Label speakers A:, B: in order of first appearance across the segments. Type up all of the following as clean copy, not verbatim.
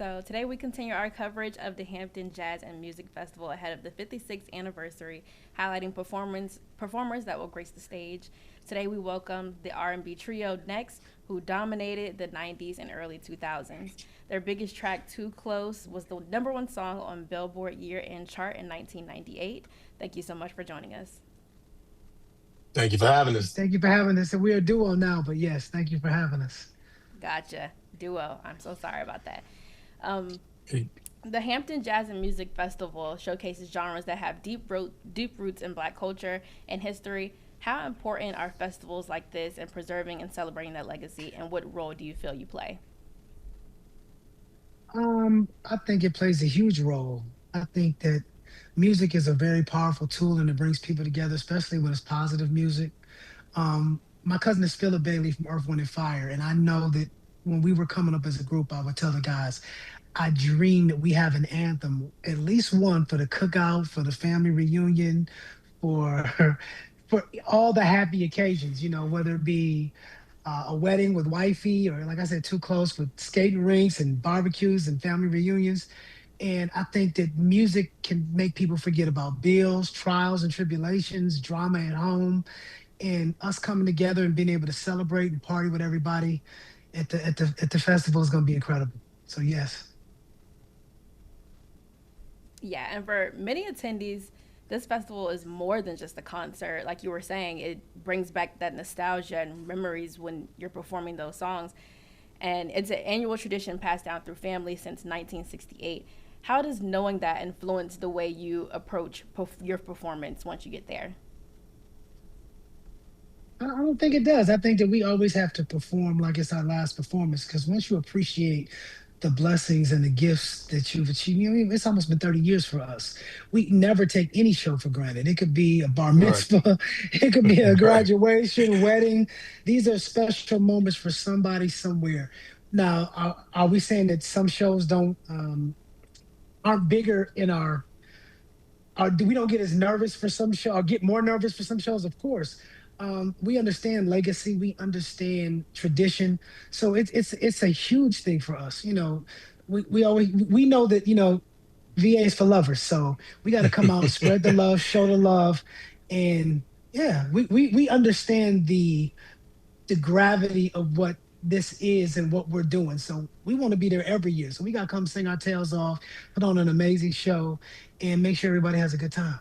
A: So today we continue our coverage of the Hampton Jazz and Music Festival ahead of the 56th anniversary, highlighting performers that will grace the stage. Today we welcome the R&B trio Next, who dominated the 90s and early 2000s. Their biggest track, Too Close, was the number one song on Billboard year-end chart in 1998. Thank you so much for joining us.
B: Thank you for having us.
C: Thank you for having us. And we're a duo now, but yes, thank you for having us.
A: Gotcha. Duo. I'm so sorry about that. Um,
B: Hey,
A: The Hampton Jazz and Music Festival showcases genres that have deep roots in Black culture and history. How important are festivals like this in preserving and celebrating that legacy, and what role do you feel you play?
C: I think it plays a huge role. I think that music is a very powerful tool and it brings people together, especially when it's positive music. My cousin is Philip Bailey from Earth, Wind, and Fire, and I know that when we were coming up as a group, I would tell the guys, I dream that we have an anthem, at least one for the cookout, for the family reunion, for for all the happy occasions. Whether it be a wedding with wifey, or like I said, too close with skating rinks and barbecues and family reunions. And I think that music can make people forget about bills, trials and tribulations, drama at home, and us coming together and being able to celebrate and party with everybody at the festival is going to be incredible. So yes.
A: Yeah, and for many attendees, this festival is more than just a concert. Like you were saying, it brings back that nostalgia and memories when you're performing those songs. And it's an annual tradition passed down through families since 1968. How does knowing that influence the way you approach your performance once you get there?
C: I don't think it does. I think that we always have to perform like it's our last performance, because once you appreciate the blessings and the gifts that you've achieved, it's almost been 30 years for us. We never take any show for granted. It could be a bar
B: right,
C: mitzvah, it could be a
B: right.
C: graduation, wedding. These are special moments for somebody somewhere. Now, are we saying that some shows don't aren't bigger in we don't get as nervous for some show or get more nervous for some shows? Of course. We understand legacy, we understand tradition, so it's a huge thing for us. We know that VA is for lovers, so we got to come out, spread the love, show the love. And yeah, we understand the gravity of what this is and what we're doing. So we want to be there every year. So we got to come sing our tails off, put on an amazing show, and make sure everybody has a good time.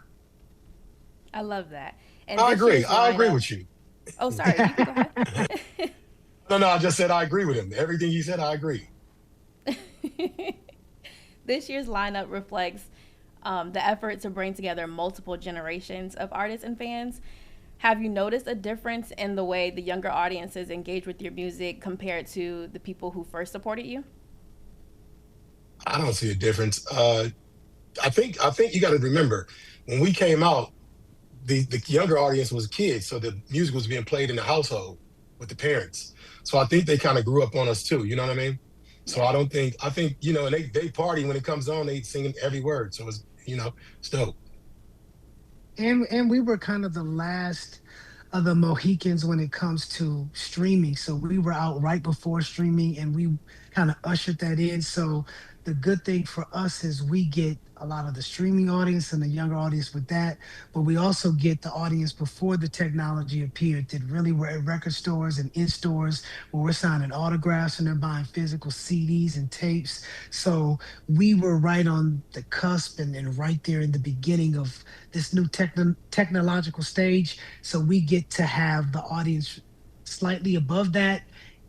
A: I love that. And
B: I
A: this
B: agree.
A: year's
B: I agree
A: lineup.
B: with you.
A: Oh, sorry, you can go ahead.
B: No, no, I just said I agree with him. Everything he said, I agree.
A: This year's lineup reflects the effort to bring together multiple generations of artists and fans. Have you noticed a difference in the way the younger audiences engage with your music compared to the people who first supported you?
B: I don't see a difference. I think you got to remember when we came out, the younger audience was kids, so the music was being played in the household with the parents. So I think they kind of grew up on us too. You know what I mean? So
A: Yeah.
B: I don't think I think and they party when it comes on. They singing every word. So it's dope.
C: And we were kind of the last of the Mohicans when it comes to streaming. So we were out right before streaming and we kind of ushered that in. So the good thing for us is we get a lot of the streaming audience and the younger audience with that, but we also get the audience before the technology appeared that really were at record stores and in stores where we're signing autographs and they're buying physical CDs and tapes. So we were right on the cusp and right there in the beginning of this new technological stage. So we get to have the audience slightly above that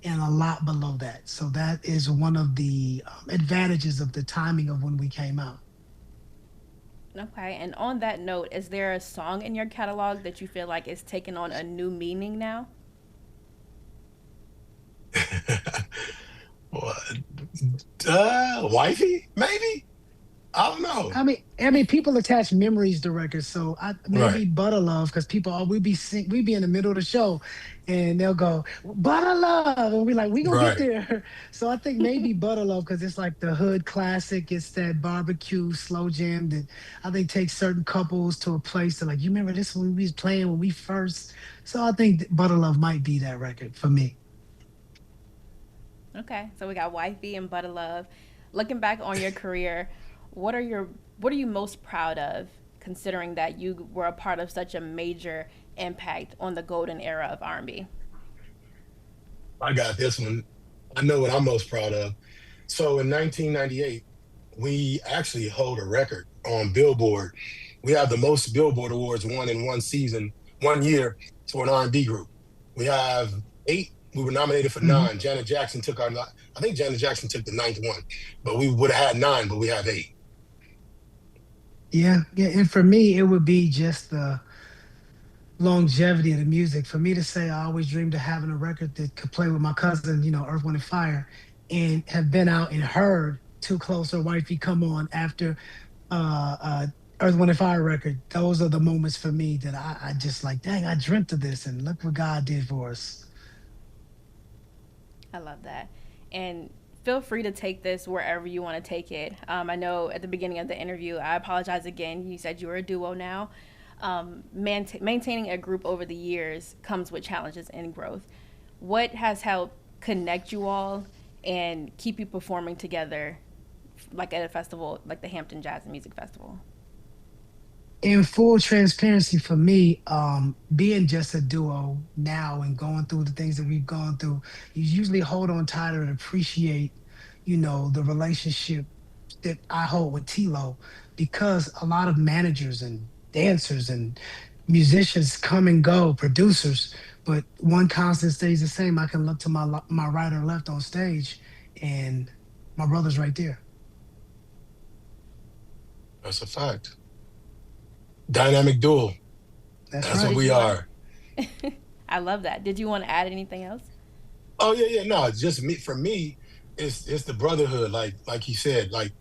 C: and a lot below that. So that is one of the advantages of the timing of when we came out.
A: Okay. And on that note, is there a song in your catalog that you feel like is taking on a new meaning now?
B: What? Wifey? Maybe. I don't know.
C: I mean, people attach memories to records, so
B: Right.
C: maybe Butter Love, because people, we be in the middle of the show, and they'll go Butter Love, and we like, we gonna get
B: Right.
C: there. So I think maybe Butter Love, because it's like the hood classic. It's that barbecue slow jam that I think takes certain couples to a place that like, you remember this when we was playing when we first. So I think that Butter Love might be that record for me.
A: Okay. So we got Wifey and Butter Love. Looking back on your career, what are your what are you most proud of, considering that you were a part of such a major impact on the golden era of R&B?
B: I got this one. I know what I'm most proud of. So in 1998, we actually hold a record on Billboard. We have the most Billboard awards won in one season, 1 year for an R&B group. We have eight. We were nominated for
C: Hmm.
B: nine. Janet Jackson took our. I think Janet Jackson took the ninth one, but we would have had nine, but we have eight.
C: Yeah, yeah. And for me, it would be just the longevity of the music. For me to say I always dreamed of having a record that could play with my cousin, Earth, Wind, and Fire, and have been out and heard Too Close or Wifey Come On after Earth, Wind, and Fire record. Those are the moments for me that I just like, dang, I dreamt of this and look what God did for us.
A: I love that. And feel free to take this wherever you want to take it. I know at the beginning of the interview, I apologize again. You said you were a duo now. Maintaining a group over the years comes with challenges and growth. What has helped connect you all and keep you performing together, like at a festival like the Hampton Jazz and Music Festival?
C: In full transparency for me, being just a duo now and going through the things that we've gone through, you usually hold on tighter and appreciate, the relationship that I hold with Tilo, because a lot of managers and dancers and musicians come and go, producers, but one constant stays the same. I can look to my right or left on stage, and my brother's right there.
B: That's a fact. Dynamic duel.
C: That's
B: That's what
C: right.
A: Did
B: we
A: you want
B: are.
A: to? I love that. Did you want to add anything else?
B: Oh yeah, yeah. No, it's just me. For me, it's the brotherhood. Like he said, like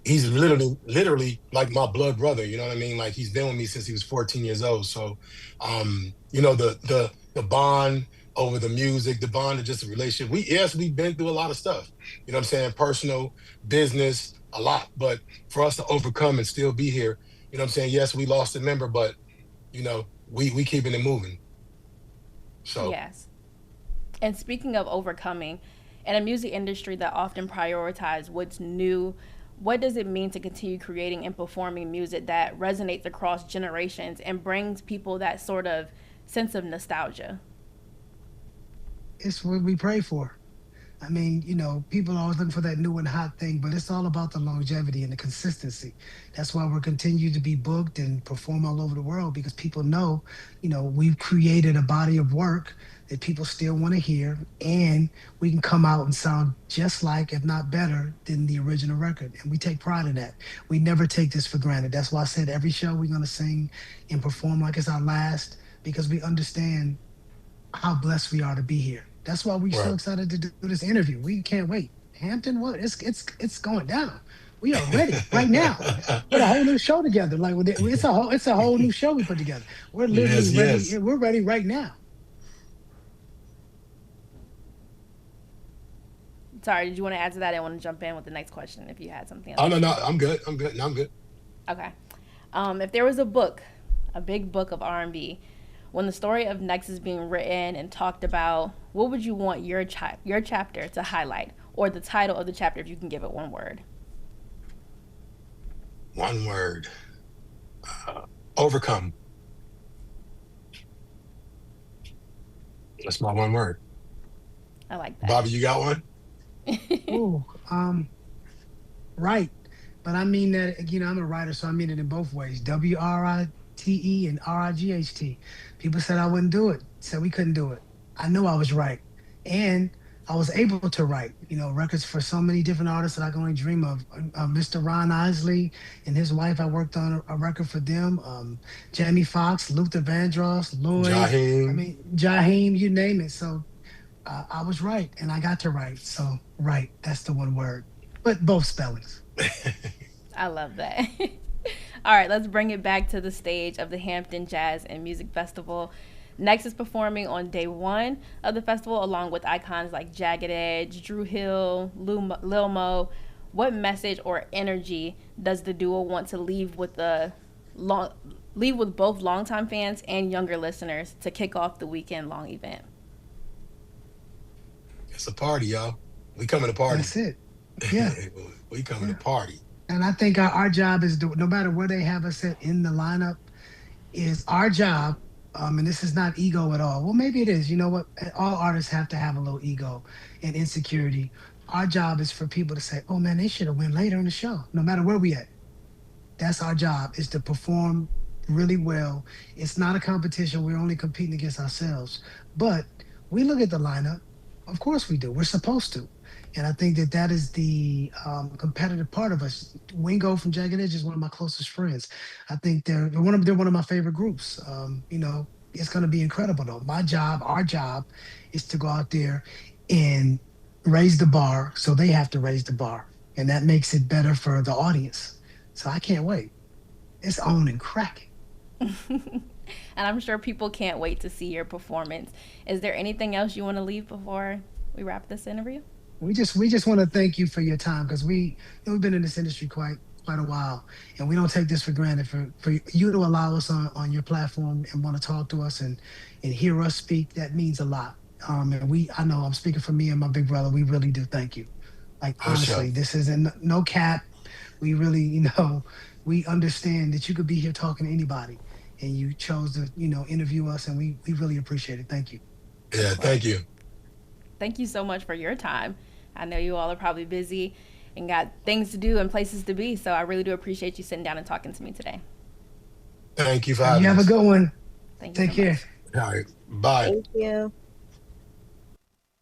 B: he's literally like my blood brother. You know what I mean? Like he's been with me since he was 14 years old. So, the bond over the music, the bond of just a relationship. We've been through a lot of stuff. You know what I'm saying? Personal, business, a lot. But for us to overcome and still be here, you know what I'm saying? Yes, we lost a member, but we keeping it moving. So
A: Yes. And speaking of overcoming, in a music industry that often prioritizes what's new, what does it mean to continue creating and performing music that resonates across generations and brings people that sort of sense of nostalgia?
C: It's what we pray for. I mean, people are always looking for that new and hot thing, but it's all about the longevity and the consistency. That's why we're continuing to be booked and perform all over the world, because people know, we've created a body of work that people still want to hear, and we can come out and sound just like, if not better, than the original record. And we take pride in that. We never take this for granted. That's why I said every show we're going to sing and perform like it's our last, because we understand how blessed we are to be here. That's why we're so
B: right.
C: excited to do this interview. We can't wait. Hampton, what? It's going down. We are ready right now. Put a whole new show together. Like it's a whole new show we put together. We're literally
B: Yes,
C: ready.
B: yes.
C: We're ready right now.
A: Sorry, did you want to add to that? I want to jump in with the next question if you had something else
B: Oh no,
A: to
B: no,
A: say.
B: I'm good. I'm good. No, I'm good.
A: Okay. If there was a book, a big book of R&B, when the story of Next is being written and talked about, what would you want your chapter to highlight, or the title of the chapter if you can give it one word?
B: One word. Uh, Overcome. That's my one word.
A: I like that.
B: Bobby, you got one?
C: Oh, right. But I mean that, I'm a writer, so I mean it in both ways. WRITE and RIGHT. People said I wouldn't do it, said we couldn't do it. I knew I was right. And I was able to write, records for so many different artists that I can only dream of. Mr. Ron Isley and his wife, I worked on a record for them. Jamie Foxx, Luther Vandross, Lloyd, I
B: Jaheim.
C: mean, Jaheim, you name it. So I was right, and I got to write. So, right, that's the one word, but both spellings.
A: I love that. All right, let's bring it back to the stage of the Hampton Jazz and Music Festival. Next is performing on day one of the festival, along with icons like Jagged Edge, Drew Hill, Lil Mo. What message or energy does the duo want to long, leave with both longtime fans and younger listeners to kick off the weekend long event?
B: It's a party, y'all. We coming to party.
C: That's it. Yeah.
B: We coming to
C: Yeah.
B: party.
C: And I think our job is to, no matter where they have us at in the lineup, is our job. And this is not ego at all. Well, maybe it is. You know what? All artists have to have a little ego and insecurity. Our job is for people to say, "Oh man, they should have went later in the show." No matter where we at, that's our job, is to perform really well. It's not a competition. We're only competing against ourselves. But we look at the lineup. Of course we do. We're supposed to. And I think that that is the competitive part of us. Wingo from Jagged Edge is one of my closest friends. I think they're one of my favorite groups. It's going to be incredible though. My job, our job, is to go out there and raise the bar. So they have to raise the bar, and that makes it better for the audience. So I can't wait. It's on and cracking.
A: And I'm sure people can't wait to see your performance. Is there anything else you want to leave before we wrap this interview?
C: We just want to thank you for your time, because we've been in this industry quite a while, and we don't take this for granted. For you to allow us on your platform and want to talk to us and hear us speak, that means a lot. And I know I'm speaking for me and my big brother. We really do thank you. Like
B: For sure.
C: honestly, this isn't no cap. We really, we understand that you could be here talking to anybody, and you chose to, interview us, and we really appreciate it. Thank you.
A: Of
B: Yeah, thank
A: course.
B: you.
A: Thank you so much for your time. I know you all are probably busy and got things to do and places to be, so I really do appreciate you sitting down and talking to me today.
B: Thank you for
C: You
B: having
C: have a
B: us.
C: good one.
A: Thank you
C: Take
A: so
C: care.
A: much.
B: All right. Bye.
D: Thank you.